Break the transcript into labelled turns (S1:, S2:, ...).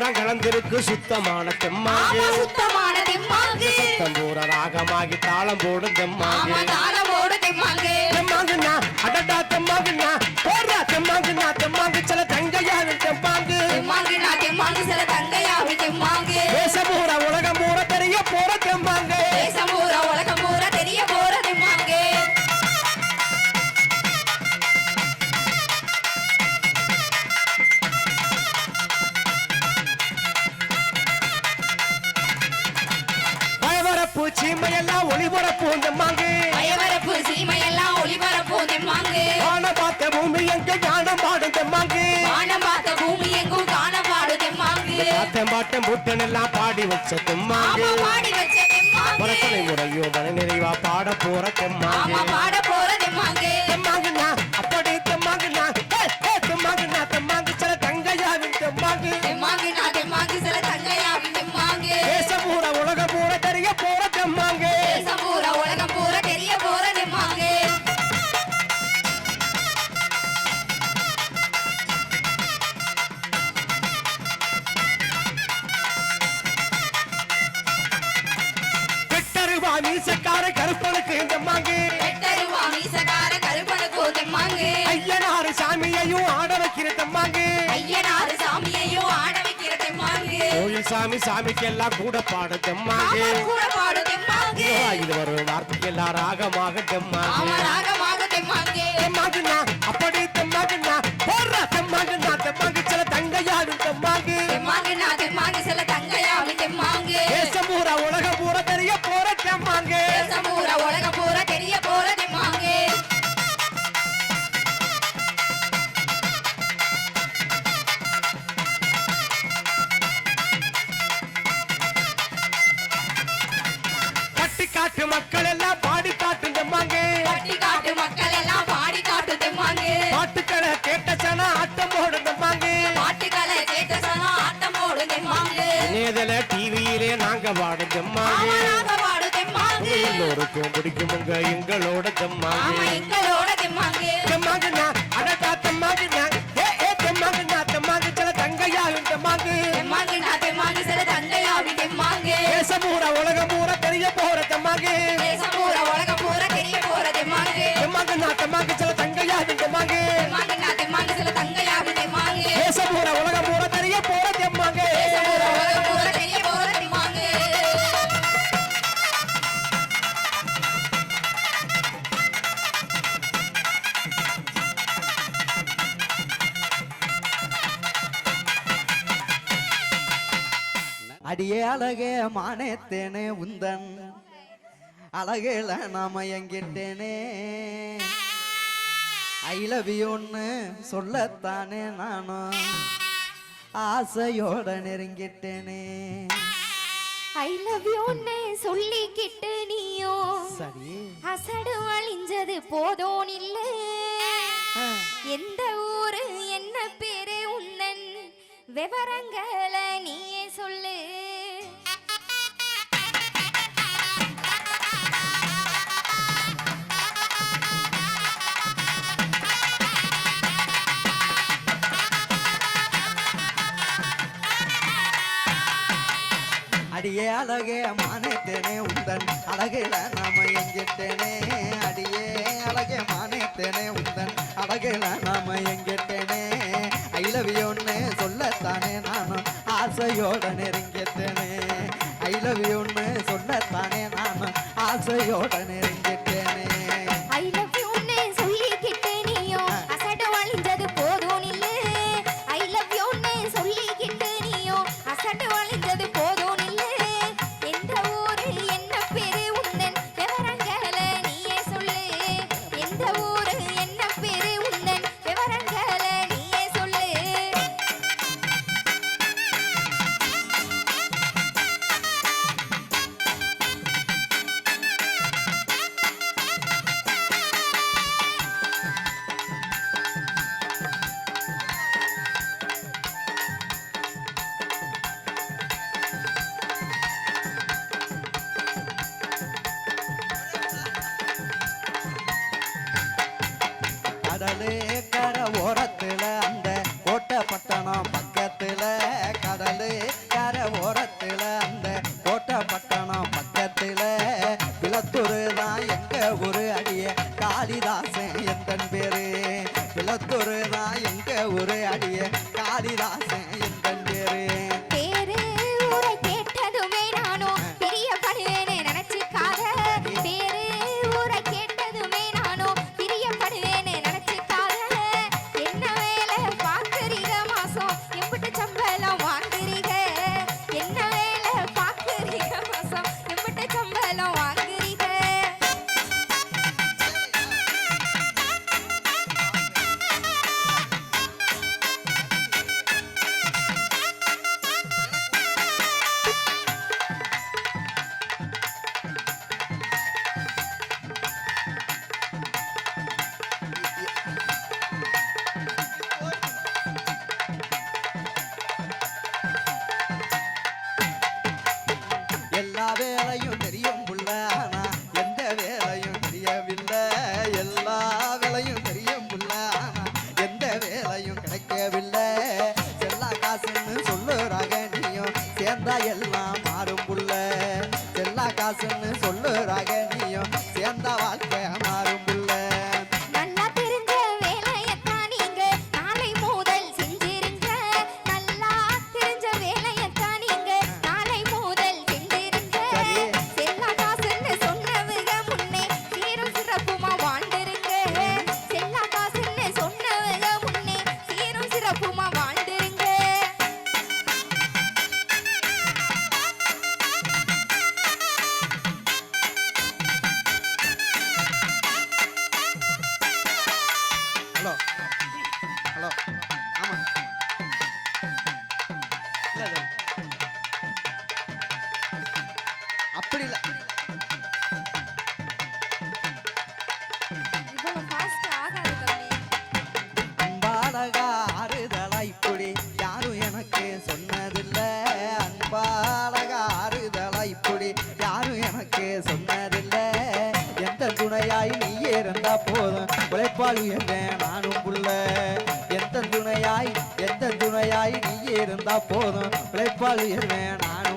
S1: எல்லாம் கலந்திருக்கு சுத்தமான தெம்மாங்கு
S2: சுத்தமான தெம்மாங்கு
S1: சத்தம் பூரா ராகமாகி தாளம் போடும் தெம்மாங்கு
S2: தாளம் போடும் தெம்மாங்கு
S1: தெம்மாங்குன்னா அடடா தெம்மாங்குன்னா போடுறா தெம்மாங்குன்னா தெம்மாங்கு சில தங்கையாவின் தெம்மாங்கு
S2: தெம்மாங்குன்னா தெம்மாங்கு சில தங்கையாவின் தெம்மாங்கு
S1: தேசம் பூரா உலகம் பூரா தெரிய போற தெம்மாங்கு
S2: தேசம் பூரா உலகம் பூரா தெரிய போற தெம்மாங்கு
S1: சீமையெல்லாம் ஒளிபரப்பு தெம்மாங்கு
S2: பயவரப்பு சீமையெல்லாம் ஒளிபரப்பு தெம்மாங்கு
S1: வானம் பார்த்த பூமி எங்க ஞானம் பாடும் தெம்மாங்கு
S2: வானம் பார்த்த பூமி எங்கும் காண பாடு தெம்மாங்கு
S1: பாட்டம் பாட்டம் பூட்டன் எல்லாம் பாடி வச்ச தெம்மாங்கு
S2: பாடி வச்ச தெம்மாங்கு
S1: பரத்தனை முறையோ மன நிறைவா பாட போற தெம்மாங்கு
S2: பாட போற தெம்மாங்கு
S1: தெம்மாங்குன்னா அப்படி தெம்மாங்குன்னா தெம்மாங்குன்னா தெம்மாங்கு சில தங்கையாவின் தெம்மாங்கு
S2: தெம்மாங்குன்னா தெம்மாங்கு சில தங்கையாவின் தெம்மாங்கு
S1: தேசம் பூரா உலகம் பூரா தெரிய போற தெம்மாங்கு
S2: தேசம் பூரா உலகம் பூரா தெரிய போற தெம்மாங்கு
S1: வெட்டருவா மீசக்கார கருப்பனுக்கு தெம்மாங்கு
S2: வெட்டருவா மீசக்கார கருப்பனுக்கு தெம்மாங்கு
S1: ஐயனாறு சாமியையும் ஆட வைக்கிற தெம்மாங்கு
S2: ஐயனாறு சாமியையும் ஆட வைக்கிற தெம்மாங்கு
S1: கோயில் சாமி சாமிக்கெல்லாம் கூட பாட தெம்மாங்கு
S2: கூட பாடு தெம்மாங்கு
S1: இது ஒரு வார்த்தைக்கெல்லாம் ராகமாக தெம்மாங்கு
S2: ராகமாக தெம்மாங்கு
S1: தெம்மாங்குன்னா அப்படி தெம்மாங்குன்னா போடுறா தெம்மாங்குன்னா தெம்மாங்கு சில தங்கையாடும் தெம்மாங்கு
S2: தெம்மாங்குன்னா தெம்மாங்கு சில தங்கையாவின் தெம்மாங்கு
S1: தேசம் பூரா உலகம் பூரா தெரிய போற தெம்மாங்கு
S2: தேசம் பூரா உலகம் பூரா தெரிய போற தெம்மாங்கு
S1: காட்டு மக்கள் எல்லாம் பாடி காட்டும் தெம்மாங்கு
S2: பட்டி காட்டு மக்கள் எல்லாம் பாடி காட்டு தெம்மாங்கு
S1: பாட்டுக்களை கேட்ட சனா ஆட்டம் போடும் தெம்மாங்கு
S2: பாட்டுக்களை கேட்ட சனா ஆட்டம் போடும் தெம்மாங்கு
S1: நேதல டிவியிலே நாங்க பாடும் தெம்மாங்கு
S2: நாங்க பாடு தெம்மாங்கு
S1: எல்லோருக்கும் பிடிக்குமுங்க எங்களோட தெம்மாங்கு
S2: எங்களோட தெம்மாங்கு
S1: தெம்மாங்குன்னா அடடா தெம்மாங்குன்னா தெம்மாங்குன்னா தெம்மாங்கு சில தங்கையாகும் தெம்மாங்கு
S2: தெம்மாங்குன்னா தெம்மாங்கு சில தங்கையாவின் தெம்மாங்கு
S1: தேசம் பூரா உலகம் பூரா தெரிய போற தெம்மாங்கு
S2: தேசம் பூரா உலகம் பூரா தெரிய போற தெம்மாங்கு
S1: தெம்மாங்குன்னா தெம்மாங்கு சில தங்கையாகும் தெம்மாங்கு
S2: தெம்மாங்குன்னா தெம்மாங்கு சில தங்கையாவின் தெம்மாங்கு
S1: தேசம் பூரா உலகம் பூரா தெரிய போற தெம்மாங்கு
S2: தேசம் பூரா உலகம் பூரா தெரிய போற தெம்மாங்கு
S3: அடியே அழகே மானேத்தேனே உந்தன் அழகேல நாம எங்கிட்டேனே ஐ லவ் யூன்னு சொல்லத்தானே நானும் ஆசையோட நெருங்கிட்டேனே
S4: ஐ லவ் யூன்னு சொல்லிக்கிட்டு நீயோ
S3: சரி
S4: அசடு அழிஞ்சது போதோன் இல்ல எந்த ஊரு என்ன பேரு உன்னன் விவரங்களை நீயே சொல்லு
S3: அடியே அழகே மானேத்தேனே உந்தன் அழகில நாம எங்கிட்டேனே அடியே அழகே மானேத்தேனே உந்தன் அழகில நாம எங்கிட்டேனே ஐ லவ் யூன்னு சொல்லத்தானே நானும் ஆசையோட நெருங்கிட்டேனே ஐ லவ் யூன்னு சொல்லத்தானே நானும் ஆசையோட நெருங்கிட்டேனே
S4: ஐ லவ் யூன்னு சொல்லிக்கிட்டு நீயோ அசடு அழிஞ்சது போதும் இல்ல ஐ லவ் யூன்னு சொல்லிக்கிட்டு நீயோ அசடு அழிஞ்சது போதும் இல்ல எந்த ஊரு என்ன பேரு உன்னன் விவரங்களை நீயே சொல்லு எந்த ஊரு என்ன பேரு உன்னன் விவரங்களை நீயே சொல்லு
S3: பிளத்தூரு தான் எங்க ஊரு அடியே காளிதாசன் எந்தன் பேரு பிளத்தூரு தான் எங்க ஊரு அடியே காளிதாசன் எந்தன் பேரு
S4: பேரு ஊரை கேட்டதுமே நானும் பிரியப்படுவேனே நினைச்சுக்காத பேரு ஊரை கேட்டதுமே நானும் பிரியப்படுவேனே நினைச்சுக்காத என்ன வேலை பாக்குறீங்க மாசம் எம்பிட்டு சம்பளம் வாங்குறீங்க என்ன வேலை பாக்குறீங்க மாசம் எம்பிட்டு சம்பளம் வாங்குறீங்க
S3: எல்லா வேலையும் தெரியும் புள்ள ஆனா எந்த வேலையும் தெரியவில்லை எல்லா வேலையும் தெரியும் புள்ள ஆனா எந்த வேலையும் கிடைக்கவில்லை செல்லா காசுன்னு சொல்லுறாக நீயும் சேர்ந்தா எல்லாம் மாறும் புள்ள செல்லா காசுன்னு சொல்லுறாக நீயும் சேர்ந்தா வாழ்க்கை மாறும் புள்ள
S4: நல்லா தெரிஞ்ச வேலையத்தான் நீங்க நாளை முதல் செஞ்சிருங்க நல்லா தெரிஞ்ச வேலையத்தான் நீங்க நாளை முதல் செஞ்சிருங்க
S3: சரி.
S4: செல்லா காசுன்னு சொன்னவங்க முன்னே சீரும் சிறப்புமா வாழ்ந்திருங்க செல்லா காசுன்னு சொன்னவங்க முன்னே சீரும் சிறப்புமா வாழ்ந்திருங்க
S3: ஹலோ ஹலோ ஆமா இல்ல, இல்ல. அப்படி இல்லை
S4: இவ்வளவு ஃபாஸ்ட் ஆகாது தம்பி
S3: அன்பாடகா ஆறுதலா இப்படி யாரும் எனக்கு சொன்னதில்ல அன்பாடகா ஆறுதலா இப்படி யாரும் எனக்கு சொன்னதில்ல எந்த துணையாய் நீ இருந்தா போதும் உழைப்பால் உயர்ந்தேன் நானும் புள்ள எந்த துணையாய் நீ இருந்தா போதும் உழைப்பால் உயர்ந்தேன் நானும்